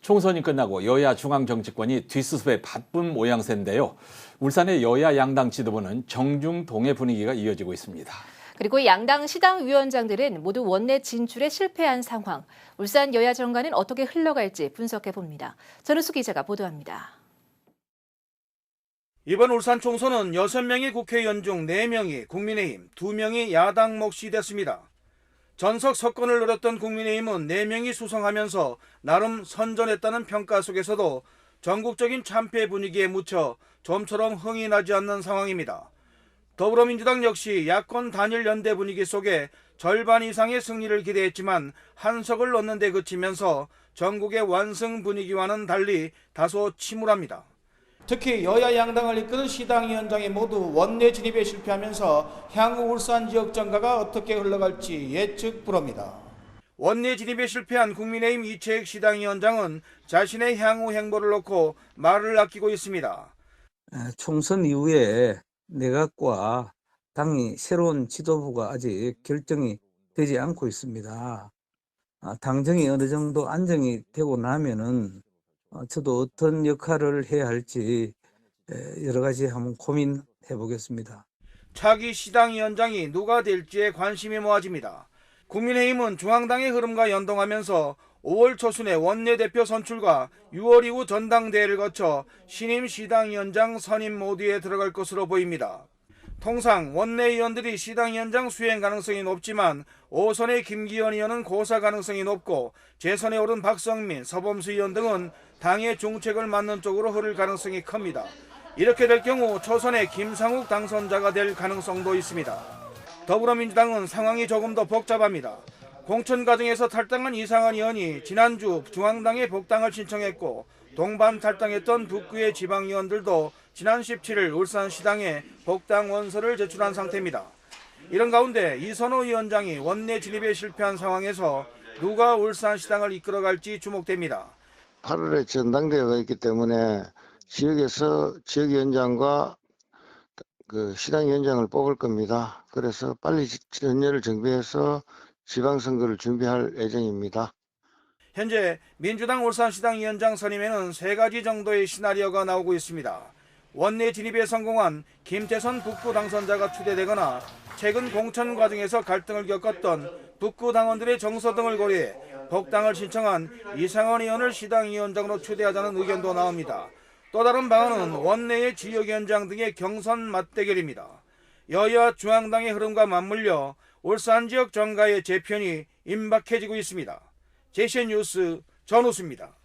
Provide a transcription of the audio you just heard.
총선이 끝나고 여야 중앙정치권이 뒷수습에 바쁜 모양새인데요. 울산의 여야 양당 지도부는 정중동의 분위기가 이어지고 있습니다. 그리고 양당 시당위원장들은 모두 원내 진출에 실패한 상황. 울산 여야 정가는 어떻게 흘러갈지 분석해 봅니다. 전우수 기자가 보도합니다. 이번 울산 총선은 6명의 국회의원 중 4명이 국민의힘, 2명이 야당 몫이 됐습니다. 전석 석권을 노렸던 국민의힘은 4명이 수성하면서 나름 선전했다는 평가 속에서도 전국적인 참패 분위기에 묻혀 좀처럼 흥이 나지 않는 상황입니다. 더불어민주당 역시 야권 단일 연대 분위기 속에 절반 이상의 승리를 기대했지만 한 석을 얻는 데 그치면서 전국의 완승 분위기와는 달리 다소 침울합니다. 특히 여야 양당을 이끄는 시당위원장이 모두 원내 진입에 실패하면서 향후 울산 지역 정가가 어떻게 흘러갈지 예측 불허입니다. 원내 진입에 실패한 국민의힘 이채익 시당위원장은 자신의 향후 행보를 놓고 말을 아끼고 있습니다. 총선 이후에 내각과 당이 새로운 지도부가 아직 결정이 되지 않고 있습니다. 당정이 어느 정도 안정이 되고 나면은 저도 어떤 역할을 해야 할지 여러 가지 한번 고민해 보겠습니다. 차기 시당위원장이 누가 될지에 관심이 모아집니다. 국민의힘은 중앙당의 흐름과 연동하면서 5월 초순에 원내대표 선출과 6월 이후 전당대회를 거쳐 신임 시당위원장 선임 모드에 들어갈 것으로 보입니다. 통상 원내의원들이 시당위원장 수행 가능성이 높지만 5선의 김기현 의원은 고사 가능성이 높고 재선에 오른 박성민, 서범수 의원 등은 당의 중책을 맡는 쪽으로 흐를 가능성이 큽니다. 이렇게 될 경우 초선의 김상욱 당선자가 될 가능성도 있습니다. 더불어민주당은 상황이 조금 더 복잡합니다. 공천 과정에서 탈당한 이상한 의원이 지난주 중앙당에 복당을 신청했고 동반 탈당했던 북구의 지방의원들도 지난 17일 울산시당에 복당 원서를 제출한 상태입니다. 이런 가운데 이선호 위원장이 원내 진입에 실패한 상황에서 누가 울산시당을 이끌어갈지 주목됩니다. 8월에 전당대회가 있기 때문에 지역에서 지역위원장과 시당위원장을 뽑을 겁니다. 그래서 빨리 전열을 정비해서 지방선거를 준비할 예정입니다. 현재 민주당 울산시당위원장 선임에는 3가지 정도의 시나리오가 나오고 있습니다. 원내 진입에 성공한 김태선 북구 당선자가 추대되거나 최근 공천 과정에서 갈등을 겪었던 북구 당원들의 정서 등을 고려해 복당을 신청한 이상원 의원을 시당위원장으로 추대하자는 의견도 나옵니다. 또 다른 방안은 원내의 지역위원장 등의 경선 맞대결입니다. 여야 중앙당의 흐름과 맞물려 울산 지역 정가의 재편이 임박해지고 있습니다. JCN 뉴스 전우수입니다.